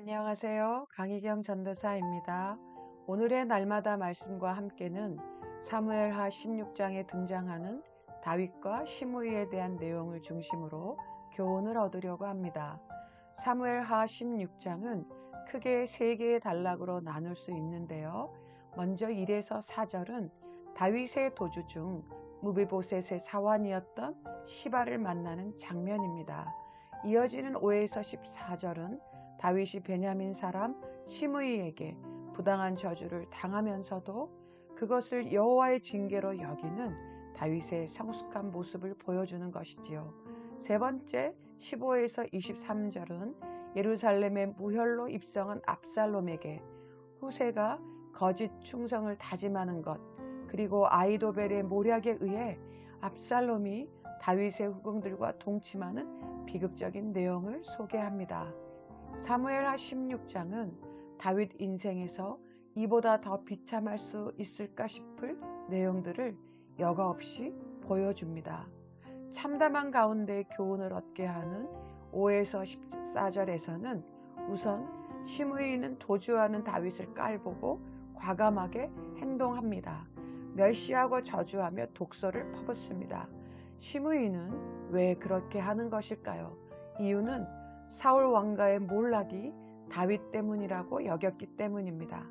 안녕하세요. 강희경 전도사입니다. 오늘의 날마다 말씀과 함께는 사무엘하 16장에 등장하는 다윗과 시므이에 대한 내용을 중심으로 교훈을 얻으려고 합니다. 사무엘하 16장은 크게 세 개의 단락으로 나눌 수 있는데요. 먼저 1에서 4절은 다윗의 도주 중 무비보셋의 사환이었던 시바를 만나는 장면입니다. 이어지는 5에서 14절은 다윗이 베냐민 사람 시므이에게 부당한 저주를 당하면서도 그것을 여호와의 징계로 여기는 다윗의 성숙한 모습을 보여주는 것이지요. 세 번째 15에서 23절은 예루살렘에 무혈로 입성한 압살롬에게 후세가 거짓 충성을 다짐하는 것, 그리고 아이도벨의 모략에 의해 압살롬이 다윗의 후궁들과 동침하는 비극적인 내용을 소개합니다. 사무엘하 16장은 다윗 인생에서 이보다 더 비참할 수 있을까 싶을 내용들을 여과 없이 보여줍니다. 참담한 가운데 교훈을 얻게 하는 5에서 14절에서는 우선 시므이는 도주하는 다윗을 깔보고 과감하게 행동합니다. 멸시하고 저주하며 독소를 퍼붓습니다. 시므이는 왜 그렇게 하는 것일까요? 이유는 사울 왕가의 몰락이 다윗 때문이라고 여겼기 때문입니다.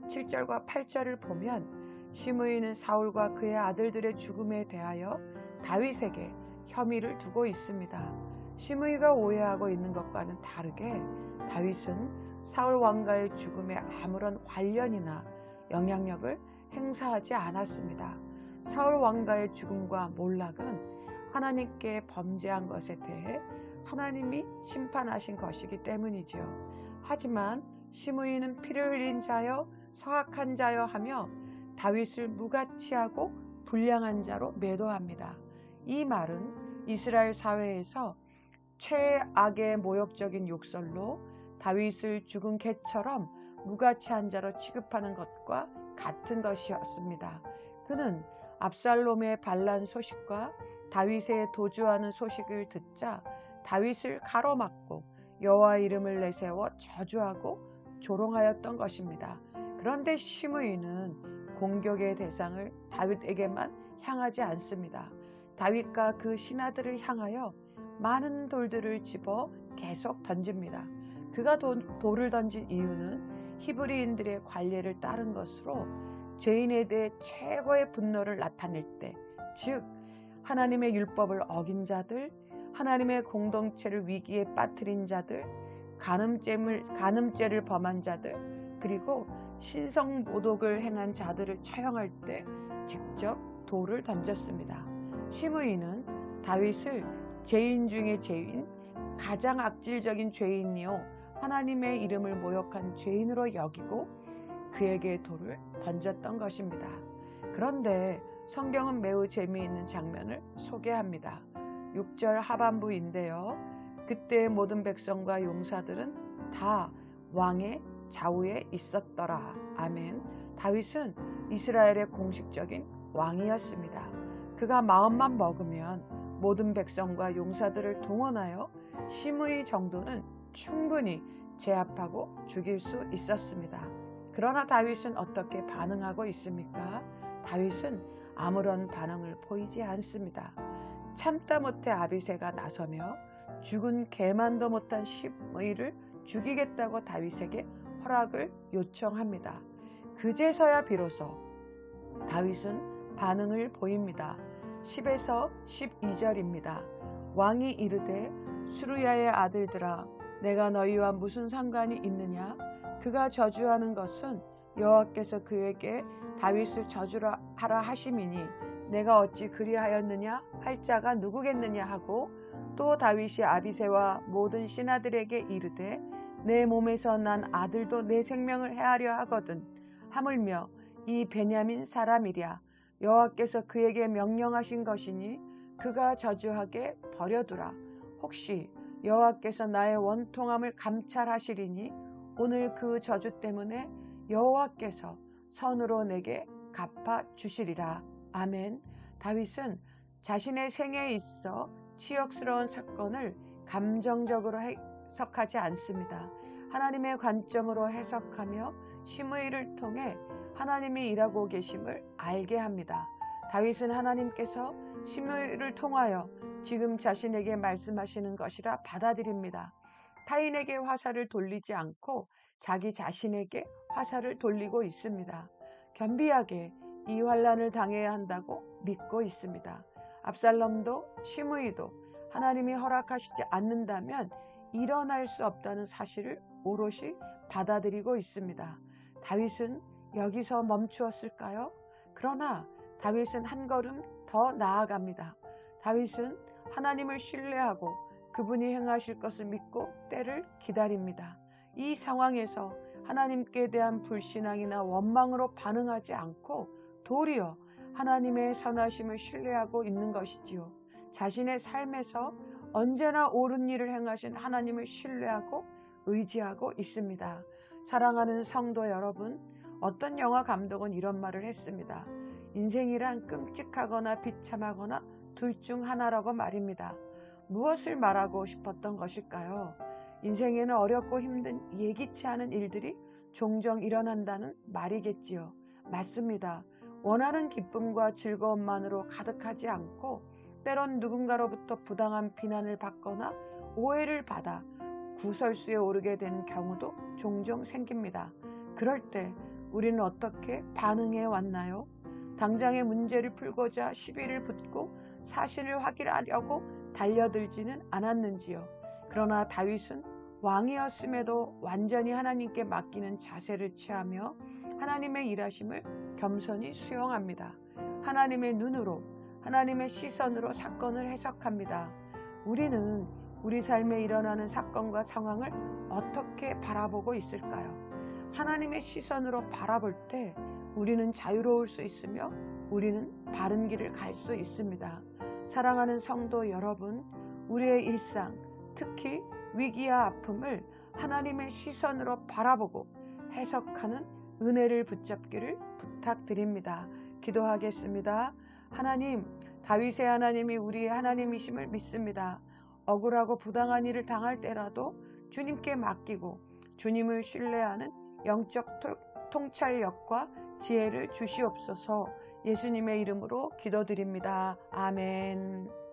7절과 8절을 보면 시므이는 사울과 그의 아들들의 죽음에 대하여 다윗에게 혐의를 두고 있습니다. 시므이가 오해하고 있는 것과는 다르게 다윗은 사울 왕가의 죽음에 아무런 관련이나 영향력을 행사하지 않았습니다. 사울 왕가의 죽음과 몰락은 하나님께 범죄한 것에 대해 하나님이 심판하신 것이기 때문이지요. 하지만 시므이는 피를 흘린 자여 성악한 자여 하며 다윗을 무가치하고 불량한 자로 매도합니다. 이 말은 이스라엘 사회에서 최악의 모욕적인 욕설로 다윗을 죽은 개처럼 무가치한 자로 취급하는 것과 같은 것이었습니다. 그는 압살롬의 반란 소식과 다윗의 도주하는 소식을 듣자 다윗을 가로막고 여호와 이름을 내세워 저주하고 조롱하였던 것입니다. 그런데 시므이는 공격의 대상을 다윗에게만 향하지 않습니다. 다윗과 그 신하들을 향하여 많은 돌들을 집어 계속 던집니다. 그가 돌을 던진 이유는 히브리인들의 관례를 따른 것으로 죄인에 대해 최고의 분노를 나타낼 때, 즉 하나님의 율법을 어긴 자들, 하나님의 공동체를 위기에 빠뜨린 자들, 간음죄를 범한 자들, 그리고 신성모독을 행한 자들을 처형할 때 직접 돌을 던졌습니다. 시므이는 다윗을 죄인 중에 죄인, 가장 악질적인 죄인이요 하나님의 이름을 모욕한 죄인으로 여기고 그에게 돌을 던졌던 것입니다. 그런데 성경은 매우 재미있는 장면을 소개합니다. 6절 하반부인데요. 그때 모든 백성과 용사들은 다 왕의 좌우에 있었더라. 아멘. 다윗은 이스라엘의 공식적인 왕이었습니다. 그가 마음만 먹으면 모든 백성과 용사들을 동원하여 시므이 정도는 충분히 제압하고 죽일 수 있었습니다. 그러나 다윗은 어떻게 반응하고 있습니까? 다윗은 아무런 반응을 보이지 않습니다. 참다 못해 아비새가 나서며 죽은 개만도 못한 시므이를 죽이겠다고 다윗에게 허락을 요청합니다. 그제서야 비로소 다윗은 반응을 보입니다. 10에서 12절입니다. 왕이 이르되 수루야의 아들들아 내가 너희와 무슨 상관이 있느냐? 그가 저주하는 것은 여호와께서 그에게 다윗을 저주하라 하심이니 내가 어찌 그리하였느냐 할 자가 누구겠느냐 하고 또 다윗이 아비새와 모든 신하들에게 이르되 내 몸에서 난 아들도 내 생명을 해하려 하거든 하물며 이 베냐민 사람이랴 여호와께서 그에게 명령하신 것이니 그가 저주하게 버려두라. 혹시 여호와께서 나의 원통함을 감찰하시리니 오늘 그 저주 때문에 여호와께서 선으로 내게 갚아주시리라. 아멘. 다윗은 자신의 생애에 있어 치욕스러운 사건을 감정적으로 해석하지 않습니다. 하나님의 관점으로 해석하며 시므이를 통해 하나님이 일하고 계심을 알게 합니다. 다윗은 하나님께서 시므이를 통하여 지금 자신에게 말씀하시는 것이라 받아들입니다. 타인에게 화살을 돌리지 않고 자기 자신에게 화살을 돌리고 있습니다. 겸비하게 이 환난을 당해야 한다고 믿고 있습니다. 압살롬도 시므이도 하나님이 허락하시지 않는다면 일어날 수 없다는 사실을 오롯이 받아들이고 있습니다. 다윗은 여기서 멈추었을까요? 그러나 다윗은 한 걸음 더 나아갑니다. 다윗은 하나님을 신뢰하고 그분이 행하실 것을 믿고 때를 기다립니다. 이 상황에서 하나님께 대한 불신앙이나 원망으로 반응하지 않고 도리어 하나님의 선하심을 신뢰하고 있는 것이지요. 자신의 삶에서 언제나 옳은 일을 행하신 하나님을 신뢰하고 의지하고 있습니다. 사랑하는 성도 여러분, 어떤 영화 감독은 이런 말을 했습니다. 인생이란 끔찍하거나 비참하거나 둘 중 하나라고 말입니다. 무엇을 말하고 싶었던 것일까요? 인생에는 어렵고 힘든 예기치 않은 일들이 종종 일어난다는 말이겠지요. 맞습니다. 원하는 기쁨과 즐거움만으로 가득하지 않고 때론 누군가로부터 부당한 비난을 받거나 오해를 받아 구설수에 오르게 되는 경우도 종종 생깁니다. 그럴 때 우리는 어떻게 반응해 왔나요? 당장의 문제를 풀고자 시비를 붙고 사실을 확인하려고 달려들지는 않았는지요. 그러나 다윗은 왕이었음에도 완전히 하나님께 맡기는 자세를 취하며 하나님의 일하심을 겸손히 수용합니다. 하나님의 눈으로, 하나님의 시선으로 사건을 해석합니다. 우리는 우리 삶에 일어나는 사건과 상황을 어떻게 바라보고 있을까요? 하나님의 시선으로 바라볼 때 우리는 자유로울 수 있으며 우리는 바른 길을 갈 수 있습니다. 사랑하는 성도 여러분, 우리의 일상, 특히 위기와 아픔을 하나님의 시선으로 바라보고 해석하는 은혜를 붙잡기를 부탁드립니다. 기도하겠습니다. 하나님, 다윗의 하나님이 우리의 하나님이심을 믿습니다. 억울하고 부당한 일을 당할 때라도 주님께 맡기고 주님을 신뢰하는 영적 통찰력과 지혜를 주시옵소서. 예수님의 이름으로 기도드립니다. 아멘.